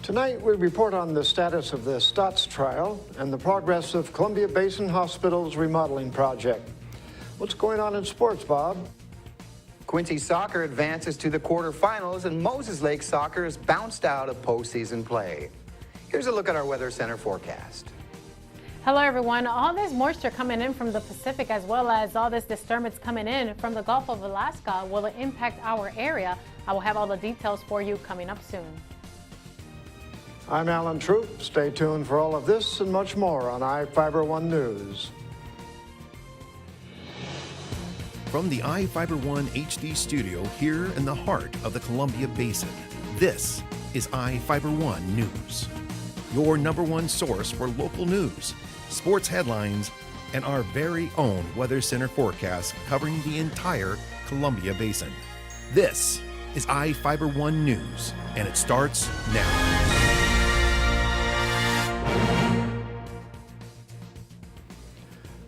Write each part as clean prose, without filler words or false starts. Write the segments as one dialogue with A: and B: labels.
A: Tonight, we report on the status of the Stotts trial and the progress of Columbia Basin Hospital's remodeling project. What's going on in sports, Bob?
B: Quincy soccer advances to the quarterfinals, and Moses Lake soccer has bounced out of postseason play. Here's a look at our Weather Center forecast.
C: Hello everyone. All this moisture coming in from the Pacific as well as all this disturbance coming in from the Gulf of Alaska will impact our area. I will have all the details for you coming up soon.
A: I'm Alan Troop. Stay tuned for all of this and much more on iFIBER 1 News.
D: From the iFIBER 1 HD studio here in the heart of the Columbia Basin, this is iFIBER 1 News. Your #1 source for local news, sports headlines, and our very own Weather Center forecast covering the entire Columbia Basin. This is iFIBER 1 News, and it starts now.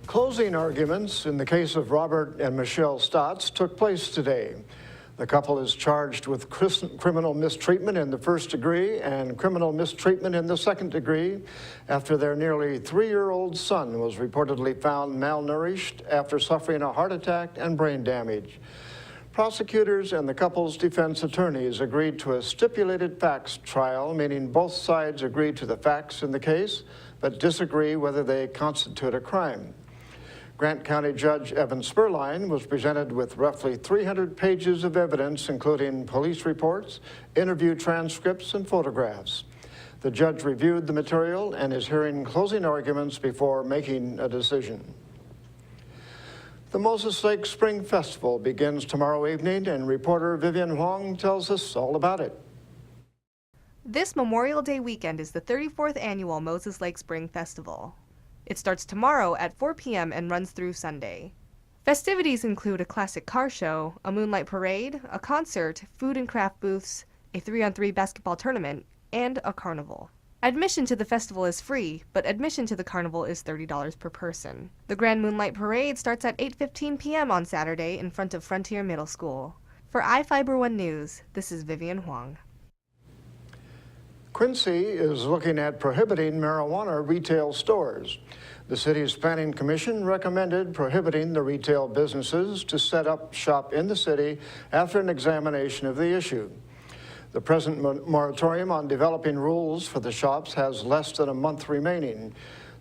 A: Closing arguments in the case of Robert and Michelle Stotts took place today. The couple is charged with criminal mistreatment in the first degree and criminal mistreatment in the second degree after their nearly 3-year-old son was reportedly found malnourished after suffering a heart attack and brain damage. Prosecutors and the couple's defense attorneys agreed to a stipulated facts trial, meaning both sides agreed to the facts in the case, but disagree whether they constitute a crime. Grant County Judge Evan Spurline was presented with roughly 300 pages of evidence, including police reports, interview transcripts, and photographs. The judge reviewed the material and is hearing closing arguments before making a decision. The Moses Lake Spring Festival begins tomorrow evening, and reporter Vivian Huang tells us all about it.
E: This Memorial Day weekend is the 34th annual Moses Lake Spring Festival. It starts tomorrow at 4 p.m. and runs through Sunday. Festivities include a classic car show, a moonlight parade, a concert, food and craft booths, a 3-on-3 basketball tournament, and a carnival. Admission to the festival is free, but admission to the carnival is $30 per person. The Grand Moonlight Parade starts at 8:15 p.m. on Saturday in front of Frontier Middle School. For iFIBER 1 News, this is Vivian Huang.
A: Quincy is looking at prohibiting marijuana retail stores. The city's planning commission recommended prohibiting the retail businesses to set up shop in the city after an examination of the issue. The present moratorium on developing rules for the shops has less than a month remaining.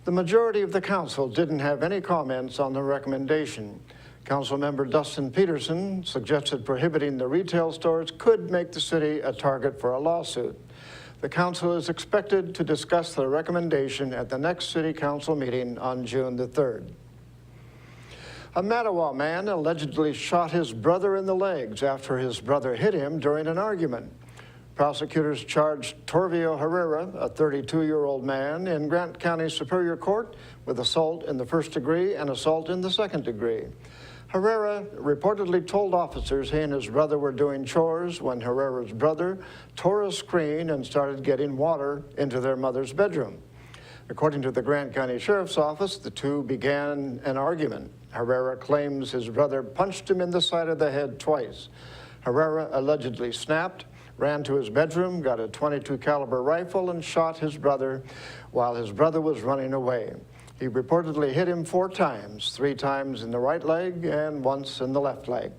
A: The majority of the council didn't have any comments on the recommendation. Councilmember Dustin Peterson suggested prohibiting the retail stores could make the city a target for a lawsuit. The council is expected to discuss the recommendation at the next city council meeting on June the 3rd. A Mattawa man allegedly shot his brother in the legs after his brother hit him during an argument. Prosecutors charged Torvio Herrera, a 32-year-old man, in Grant County Superior Court with assault in the first degree and assault in the second degree. Herrera reportedly told officers he and his brother were doing chores when Herrera's brother tore a screen and started getting water into their mother's bedroom. According to the Grant County Sheriff's Office, the two began an argument. Herrera claims his brother punched him in the side of the head twice. Herrera allegedly snapped, ran to his bedroom, got a .22 caliber rifle, and shot his brother while his brother was running away. He reportedly hit him 4 times, 3 times in the right leg and once in the left leg.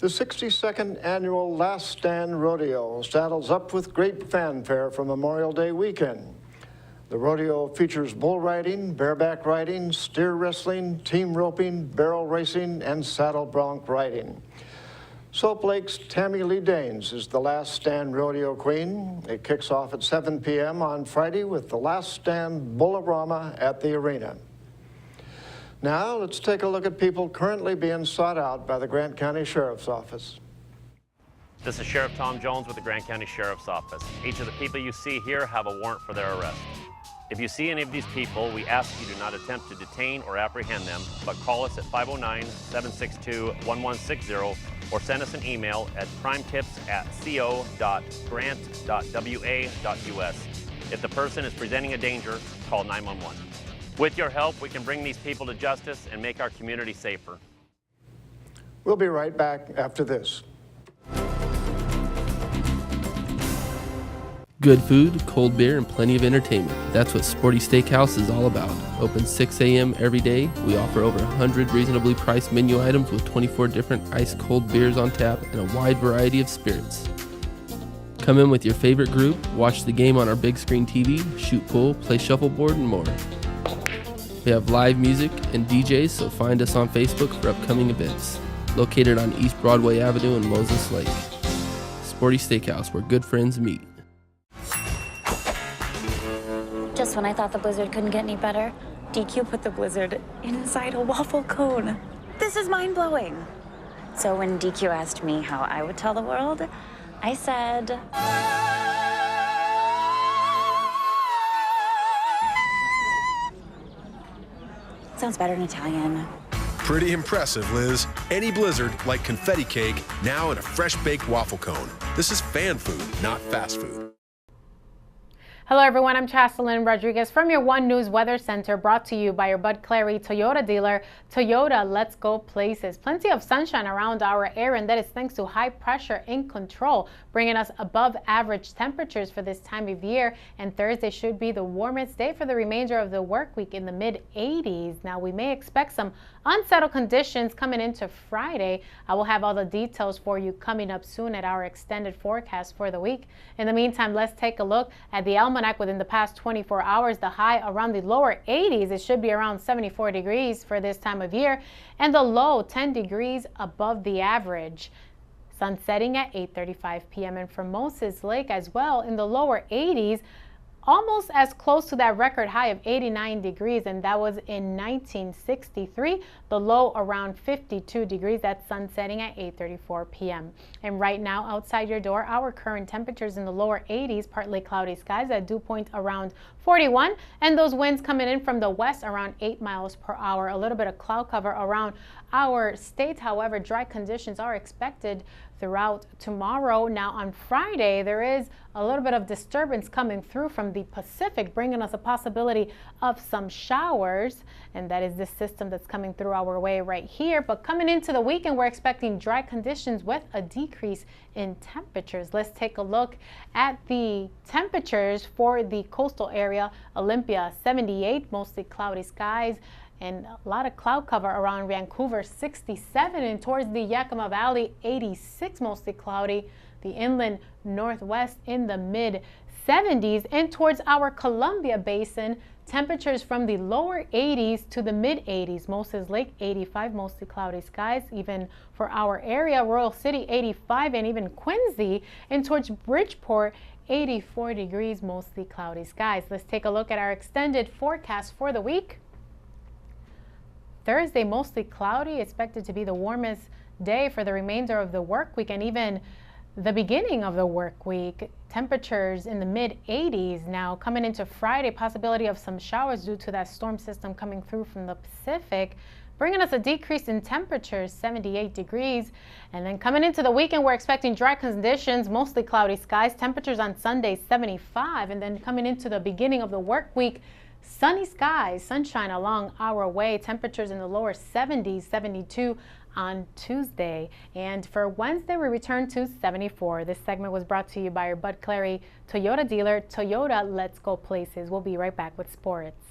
A: The 62nd annual Last Stand Rodeo saddles up with great fanfare for Memorial Day weekend. The rodeo features bull riding, bareback riding, steer wrestling, team roping, barrel racing, and saddle bronc riding. Soap Lake's Tammy Lee Danes is the Last Stand Rodeo Queen. It kicks off at 7 p.m. on Friday with the Last Stand Bullarama at the arena. Now let's take a look at people currently being sought out by the Grant County Sheriff's Office.
F: This is Sheriff Tom Jones with the Grant County Sheriff's Office. Each of the people you see here have a warrant for their arrest. If you see any of these people, we ask you do not attempt to detain or apprehend them, but call us at 509-762-1160 or send us an email at crimetips@co.grant.wa.us. If the person is presenting a danger, call 911. With your help, we can bring these people to justice and make our community safer.
A: We'll be right back after this.
G: Good food, cold beer, and plenty of entertainment. That's what Sporty Steakhouse is all about. Open 6 a.m. every day. We offer over 100 reasonably priced menu items with 24 different ice-cold beers on tap and a wide variety of spirits. Come in with your favorite group, watch the game on our big screen TV, shoot pool, play shuffleboard, and more. We have live music and DJs, so find us on Facebook for upcoming events. Located on East Broadway Avenue in Moses Lake. Sporty Steakhouse, where good friends meet.
H: Just when I thought the blizzard couldn't get any better, DQ put the blizzard inside a waffle cone. This is mind-blowing. So when DQ asked me how I would tell the world, I said... Sounds better in Italian.
I: Pretty impressive, Liz. Any blizzard, like confetti cake, now in a fresh-baked waffle cone. This is fan food, not fast food.
C: Hello everyone, I'm Chaselyn Rodriguez from your One News Weather Center, brought to you by your Bud Clary Toyota dealer. Toyota, let's go places. Plenty of sunshine around our area, and that is thanks to high pressure in control, bringing us above average temperatures for this time of year. And Thursday should be the warmest day for the remainder of the work week in the mid-80s. Now we may expect some unsettled conditions coming into Friday. I will have all the details for you coming up soon at our extended forecast for the week. In the meantime, let's take a look at the almanac. Within the past 24 hours, the high around the lower 80s. It should be around 74 degrees for this time of year, and the low 10 degrees above the average. Sun setting at 8:35 p.m. and for Moses Lake as well in the lower 80s, almost as close to that record high of 89 degrees, and that was in 1963. The low around 52 degrees. That's sun setting at 8:34 p.m. And right now outside your door, our current temperatures in the lower 80s, partly cloudy skies at dew point around 41, and those winds coming in from the west around 8 miles per hour. A little bit of cloud cover around our state. However, dry conditions are expected throughout tomorrow. Now on Friday, there is a little bit of disturbance coming through from the Pacific, bringing us a possibility of some showers, and that is this system that's coming through our way right here. But coming into the weekend, we're expecting dry conditions with a decrease in temperatures. Let's take a look at the temperatures for the coastal area. Olympia 78, mostly cloudy skies, and a lot of cloud cover around Vancouver 67, and towards the Yakima Valley 86, mostly cloudy. The inland northwest in the mid 70s, and towards our Columbia Basin, temperatures from the lower 80s to the mid 80s. Moses Lake 85, mostly cloudy skies. Even for our area, Royal City 85, and even Quincy, and towards Bridgeport 84 degrees, mostly cloudy skies. Let's take a look at our extended forecast for the week. Thursday, mostly cloudy, expected to be the warmest day for the remainder of the work week and even the beginning of the work week. Temperatures in the mid 80s. Now coming into Friday, possibility of some showers due to that storm system coming through from the Pacific, bringing us a decrease in temperatures, 78 degrees. And then coming into the weekend, we're expecting dry conditions, mostly cloudy skies. Temperatures on Sunday, 75. And then coming into the beginning of the work week, sunny skies, sunshine along our way. Temperatures in the lower 70s, 72 on Tuesday. And for Wednesday, we return to 74. This segment was brought to you by your Bud Clary Toyota dealer. Toyota, let's go places. We'll be right back with sports.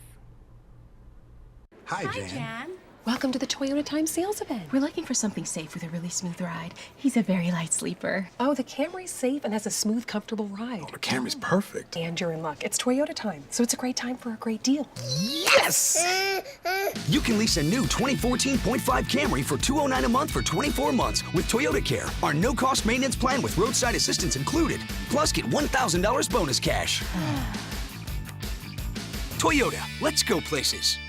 J: Hi, Jan.
K: Welcome to the Toyota Time sales event. We're looking for something safe with a really smooth ride. He's a very light sleeper. Oh, the Camry's safe and has a smooth, comfortable ride.
J: Oh, the Camry's perfect.
K: And you're in luck. It's Toyota Time, so it's a great time for a great deal.
L: Yes! You can lease a new 2014.5 Camry for $209 a month for 24 months with Toyota Care, our no-cost maintenance plan with roadside assistance included. Plus, get $1,000 bonus cash. Toyota, let's go places.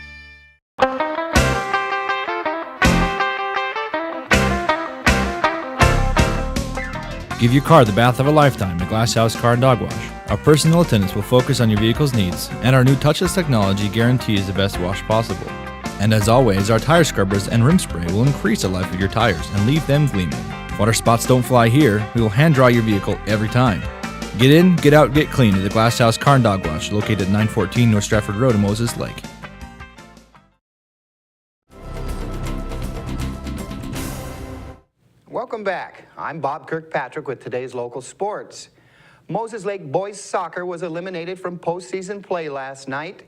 M: Give your car the bath of a lifetime at Glass House Car and Dog Wash. Our personal attendants will focus on your vehicle's needs, and our new touchless technology guarantees the best wash possible. And as always, our tire scrubbers and rim spray will increase the life of your tires and leave them gleaming. Water spots don't fly here. We will hand dry your vehicle every time. Get in, get out, get clean at the Glass House Car and Dog Wash, located at 914 North Stratford Road in Moses Lake.
B: Welcome back. I'm Bob Kirkpatrick with today's local sports. Moses Lake boys soccer was eliminated from postseason play last night.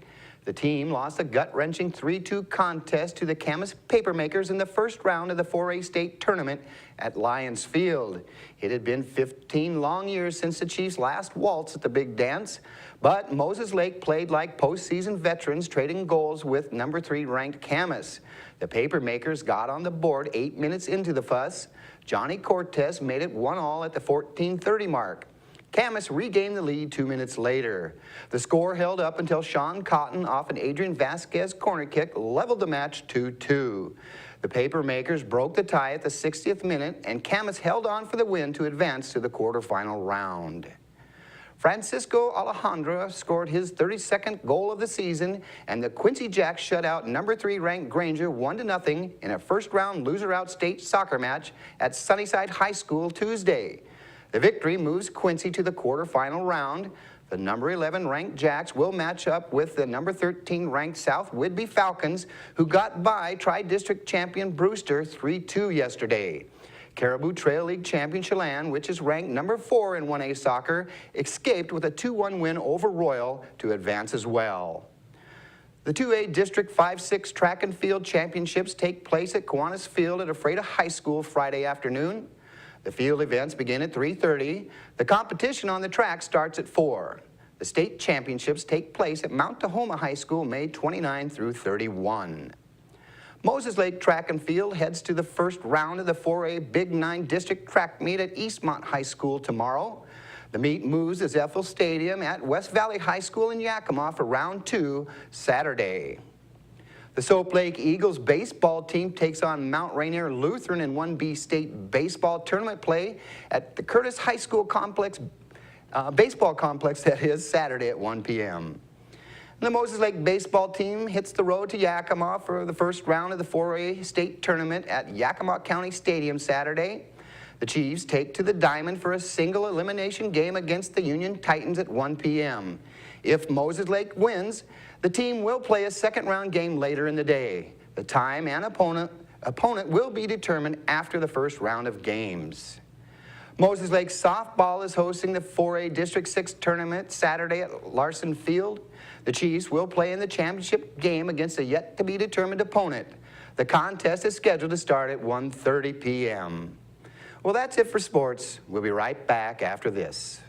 B: The team lost a gut-wrenching 3-2 contest to the Camas Papermakers in the first round of the 4A state tournament at Lions Field. It had been 15 long years since the Chiefs last waltzed at the big dance, but Moses Lake played like postseason veterans, trading goals with number 3 ranked Camas. The Papermakers got on the board 8 minutes into the fuss. Johnny Cortez made it 1-1 at the 14:30 mark. Camas regained the lead 2 minutes later. The score held up until Sean Cotton off an Adrian Vasquez corner kick leveled the match 2-2. The Papermakers broke the tie at the 60th minute, and Camas held on for the win to advance to the quarterfinal round. Francisco Alejandra scored his 32nd goal of the season, and the Quincy Jacks shut out number 3 ranked Granger 1-0 in a first-round loser-out state soccer match at Sunnyside High School Tuesday. The victory moves Quincy to the quarterfinal round. The number 11 ranked Jacks will match up with the number 13 ranked South Whidbey Falcons, who got by Tri-District champion Brewster 3-2 yesterday. Caribou Trail League champion Chelan, which is ranked number 4 in 1A soccer, escaped with a 2-1 win over Royal to advance as well. The 2A District 5-6 track and field championships take place at Kiwanis Field at Ephrata High School Friday afternoon. The field events begin at 3:30. The competition on the track starts at 4. The state championships take place at Mount Tahoma High School May 29 through 31. Moses Lake Track and Field heads to the first round of the 4A Big 9 District Track Meet at Eastmont High School tomorrow. The meet moves to Zeffel Stadium at West Valley High School in Yakima for round 2 Saturday. The Soap Lake Eagles baseball team takes on Mount Rainier Lutheran in 1B state baseball tournament play at the Curtis High School complex, baseball complex, that is, Saturday at 1 p.m. The Moses Lake baseball team hits the road to Yakima for the first round of the 4A state tournament at Yakima County Stadium Saturday. The Chiefs take to the diamond for a single elimination game against the Union Titans at 1 p.m. If Moses Lake wins, the team will play a second-round game later in the day. The time and opponent will be determined after the first round of games. Moses Lake softball is hosting the 4A District 6 tournament Saturday at Larson Field. The Chiefs will play in the championship game against a yet-to-be-determined opponent. The contest is scheduled to start at 1:30 p.m. Well, that's it for sports. We'll be right back after this.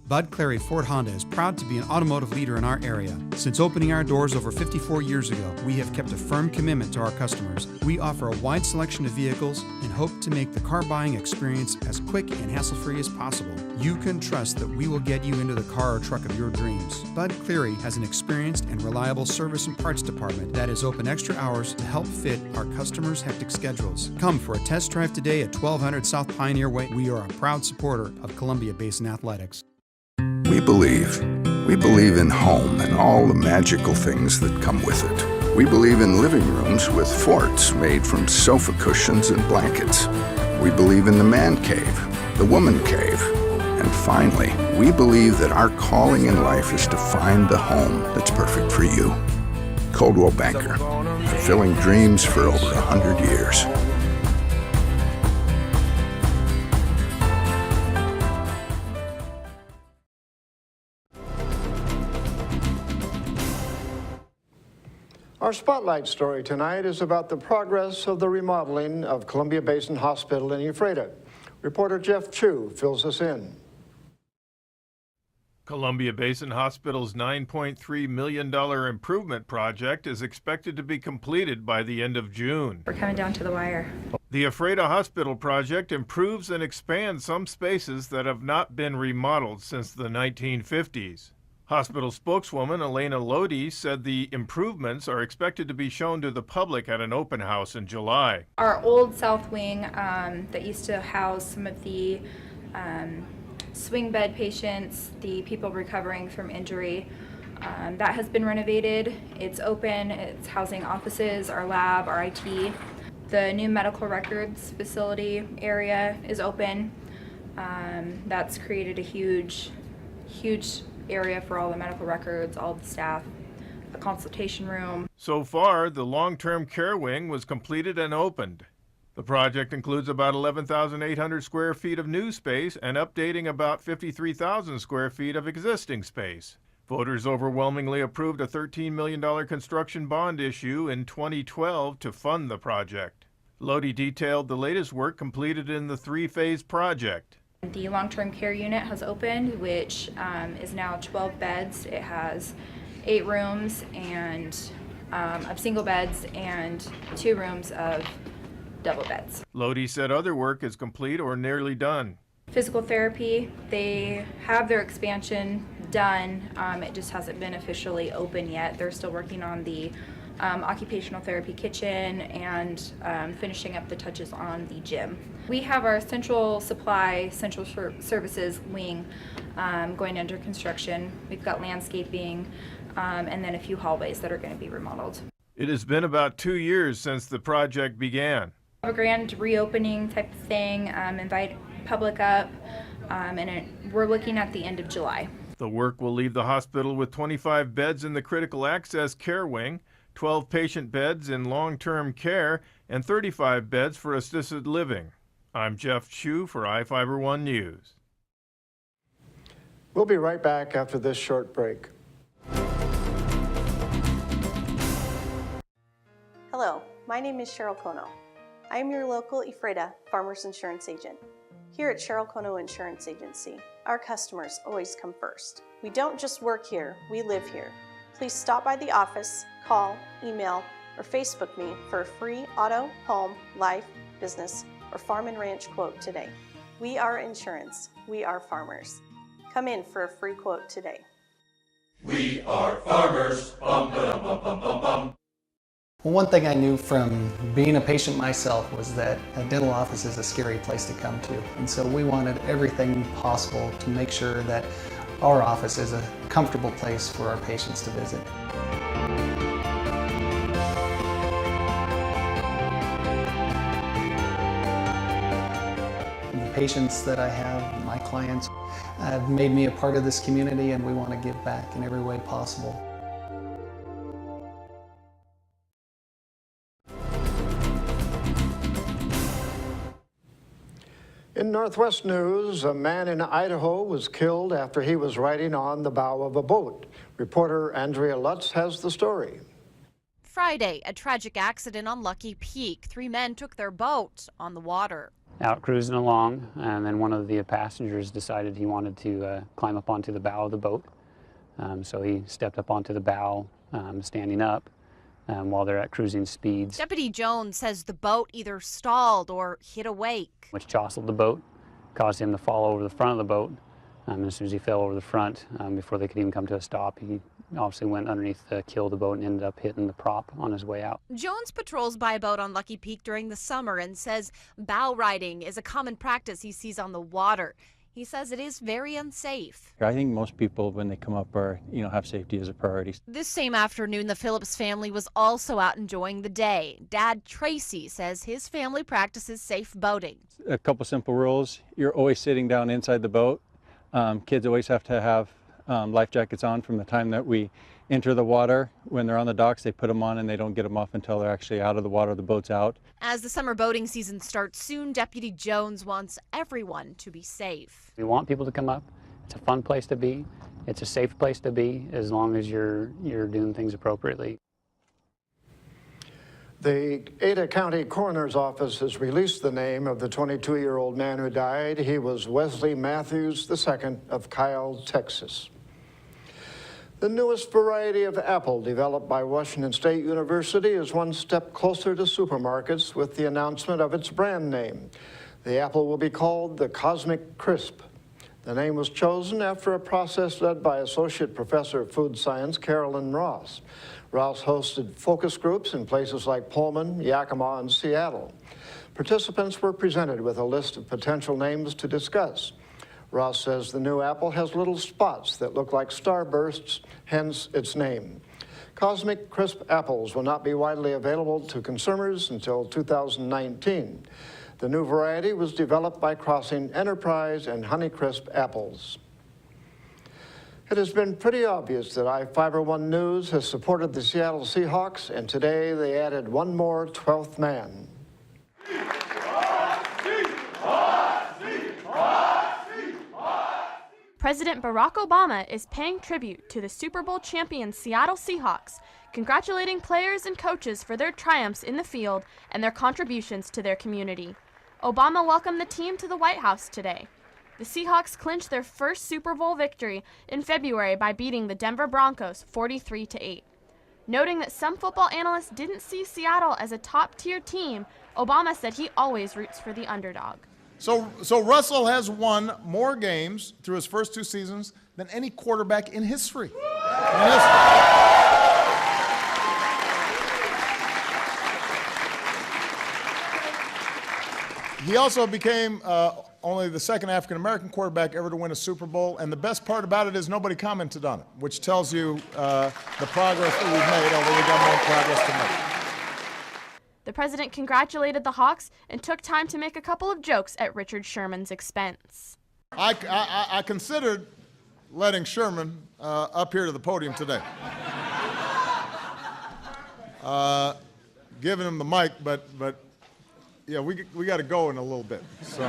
J: Bud Clary Ford Honda is proud to be an automotive leader in our area. Since opening our doors over 54 years ago, we have kept a firm commitment to our customers. We offer a wide selection of vehicles and hope to make the car buying experience as quick and hassle-free as possible. You can trust that we will get you into the car or truck of your dreams. Bud Cleary has an experienced and reliable service and parts department that is open extra hours to help fit our customers' hectic schedules. Come for a test drive today at 1200 South Pioneer Way. We are a proud supporter of Columbia Basin Athletics.
N: We believe in home and all the magical things that come with it. We believe in living rooms with forts made from sofa cushions and blankets. We believe in the man cave, the woman cave, and finally, we believe that our calling in life is to find the home that's perfect for you. Coldwell Banker, fulfilling dreams for over 100 years.
A: Our spotlight story tonight is about the progress of the remodeling of Columbia Basin Hospital in Ephrata. Reporter Jeff Chu fills us in.
O: Columbia Basin Hospital's $9.3 million improvement project is expected to be completed by the end of June.
P: We're coming down to the wire.
O: The Ephrata Hospital project improves and expands some spaces that have not been remodeled since the 1950s. Hospital spokeswoman Elena Lodi said the improvements are expected to be shown to the public at an open house in July.
P: Our old south wing that used to house some of the swing bed patients, the people recovering from injury, that has been renovated. It's open, it's housing offices, our lab, our IT. The new medical records facility area is open. That's created a huge area for all the medical records, all the staff, a consultation room.
O: So far, the long-term care wing was completed and opened. The project includes about 11,800 square feet of new space and updating about 53,000 square feet of existing space. Voters overwhelmingly approved a $13 million construction bond issue in 2012 to fund the project. Lodi detailed the latest work completed in the three-phase project.
P: The long-term care unit has opened, which is now 12 beds. It has 8 rooms and of single beds and 2 rooms of double beds.
O: Lodi said other work is complete or nearly done.
P: Physical therapy, they have their expansion done. It just hasn't been officially open yet. They're still working on the occupational therapy kitchen and finishing up the touches on the gym. We have our central supply, central services wing going under construction. We've got landscaping and then a few hallways that are going to be remodeled.
O: It has been about 2 years since the project began.
P: A grand reopening type of thing, invite public up, and we're looking at the end of July.
O: The work will leave the hospital with 25 beds in the critical access care wing, 12 patient beds in long-term care, and 35 beds for assisted living. I'm Jeff Chu for iFIBER 1 News.
A: We'll be right back after this short break.
Q: Hello, my name is Cheryl Kono. I am your local iFIBER Farmers Insurance Agent. Here at Cheryl Kono Insurance Agency, our customers always come first. We don't just work here, we live here. Please stop by the office, call, email, or Facebook me for a free auto, home, life, business, or farm and ranch quote today. We are insurance. We are farmers. Come in for a free quote today.
R: We are farmers. Bum, ba-dum, bum, bum, bum, bum.
S: Well, one thing I knew from being a patient myself was that a dental office is a scary place to come to. And so we wanted everything possible to make sure that our office is a comfortable place for our patients to visit. The patients that I have, my clients, have made me a part of this community, and we want to give back in every way possible.
A: In Northwest news, a man in Idaho was killed after he was riding on the bow of a boat. Reporter Andrea Lutz has the story.
T: Friday, a tragic accident on Lucky Peak. 3 men took their boat on the water.
U: Out cruising along, and then one of the passengers decided he wanted to climb up onto the bow of the boat. So he stepped up onto the bow, standing up, while they're at cruising speeds.
T: Deputy Jones says the boat either stalled or hit a wake,
U: which jostled the boat, caused him to fall over the front of the boat. And as soon as he fell over the front, before they could even come to a stop, he obviously went underneath the keel of the boat and ended up hitting the prop on his way out.
T: Jones patrols by boat on Lucky Peak during the summer and says bow riding is a common practice he sees on the water. He says it is very unsafe.
V: I think most people, when they come up, are, have safety as a priority.
T: This same afternoon, the Phillips family was also out enjoying the day. Dad Tracy says his family practices safe boating.
V: A couple simple rules. You're always sitting down inside the boat. Kids always have to have life jackets on from the time that we enter the water. When they're on the docks, they put them on and they don't get them off until they're actually out of the water, the boat's out.
T: As the summer boating season starts soon, Deputy Jones wants everyone to be safe.
U: We want people to come up. It's a fun place to be. It's a safe place to be as long as you're doing things appropriately.
A: The Ada County Coroner's Office has released the name of the 22-year-old man who died. He was Wesley Matthews II of Kyle, Texas. The newest variety of apple developed by Washington State University is one step closer to supermarkets with the announcement of its brand name. The apple will be called the Cosmic Crisp. The name was chosen after a process led by Associate Professor of Food Science Carolyn Ross. Ross hosted focus groups in places like Pullman, Yakima, and Seattle. Participants were presented with a list of potential names to discuss. Ross says the new apple has little spots that look like starbursts, hence its name. Cosmic Crisp apples will not be widely available to consumers until 2019. The new variety was developed by crossing Enterprise and Honeycrisp apples. It has been pretty obvious that iFIBER 1 News has supported the Seattle Seahawks, and today they added one more 12th man.
D: President Barack Obama is paying tribute to the Super Bowl champion Seattle Seahawks, congratulating players and coaches for their triumphs in the field and their contributions to their community. Obama welcomed the team to the White House today. The Seahawks clinched their first Super Bowl victory in February by beating the Denver Broncos 43-8. Noting that some football analysts didn't see Seattle as a top-tier team, Obama said he always roots for the underdog.
E: So Russell has won more games through his first 2 seasons than any quarterback in history. He also became only the second African-American quarterback ever to win a Super Bowl, and the best part about it is nobody commented on it, which tells you the progress that we've made, although we've got more progress to make.
D: The president congratulated the Hawks and took time to make a couple of jokes at Richard Sherman's expense.
E: I considered letting Sherman up here to the podium today. Giving him the mic, but yeah, we got to go in a little bit. So.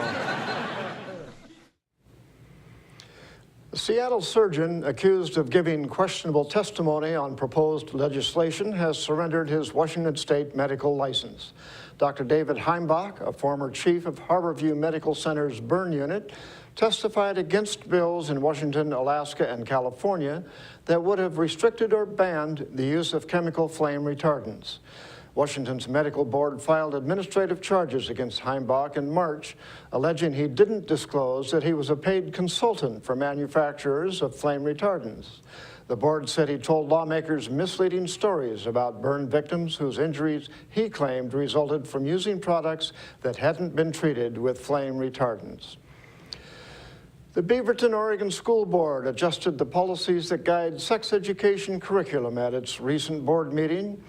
A: A Seattle surgeon accused of giving questionable testimony on proposed legislation has surrendered his Washington State medical license. Dr. David Heimbach, a former chief of Harborview Medical Center's burn unit, testified against bills in Washington, Alaska, and California that would have restricted or banned the use of chemical flame retardants. Washington's medical board filed administrative charges against Heimbach in March, alleging he didn't disclose that he was a paid consultant for manufacturers of flame retardants. The board said he told lawmakers misleading stories about burn victims whose injuries he claimed resulted from using products that hadn't been treated with flame retardants. The Beaverton, Oregon School Board adjusted the policies that guide sex education curriculum at its recent board meeting.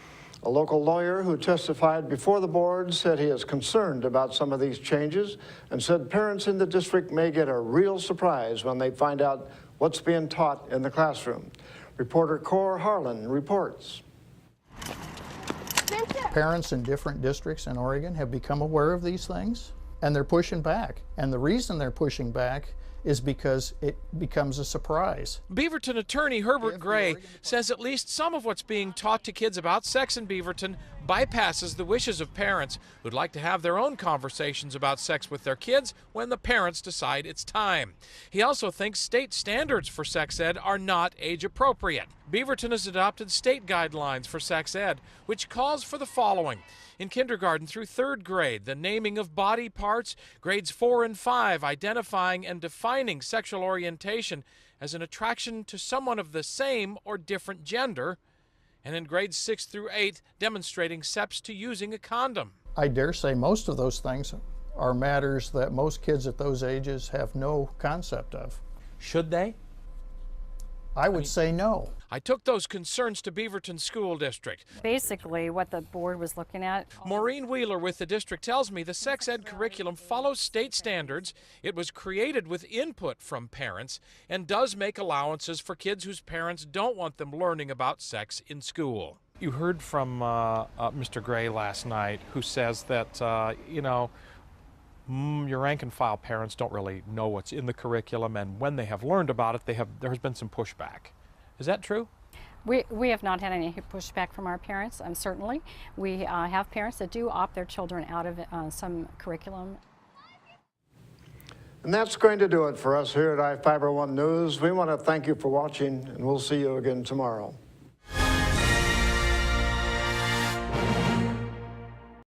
A: A local lawyer who testified before the board said he is concerned about some of these changes and said parents in the district may get a real surprise when they find out what's being taught in the classroom. Reporter Cor Harlan reports.
W: Parents in different districts in Oregon have become aware of these things, and they're pushing back. And the reason they're pushing back is because it becomes a surprise.
X: Beaverton attorney Herbert Gray says at least some of what's being taught to kids about sex in Beaverton bypasses the wishes of parents who'd like to have their own conversations about sex with their kids when the parents decide it's time. He also thinks state standards for sex ed are not age appropriate. Beaverton has adopted state guidelines for sex ed, which calls for the following. In kindergarten through 3rd grade, the naming of body parts, grades 4 and 5, identifying and defining sexual orientation as an attraction to someone of the same or different gender, and in grades 6 through 8, demonstrating steps to using a condom.
W: I dare say most of those things are matters that most kids at those ages have no concept of.
X: Should they?
W: I would say no.
X: I took those concerns to Beaverton School District.
Y: Basically, what the board was looking at.
X: Maureen Wheeler with the district tells me the sex ed curriculum follows state standards. It was created with input from parents and does make allowances for kids whose parents don't want them learning about sex in school. You heard from Mr. Gray last night, who says that, your rank and file parents don't really know what's in the curriculum, and when they have learned about it, there has been some pushback. Is that true?
Y: We have not had any pushback from our parents, certainly. We have parents that do opt their children out of some curriculum.
A: And that's going to do it for us here at iFIBER 1 News. We want to thank you for watching, and we'll see you again tomorrow.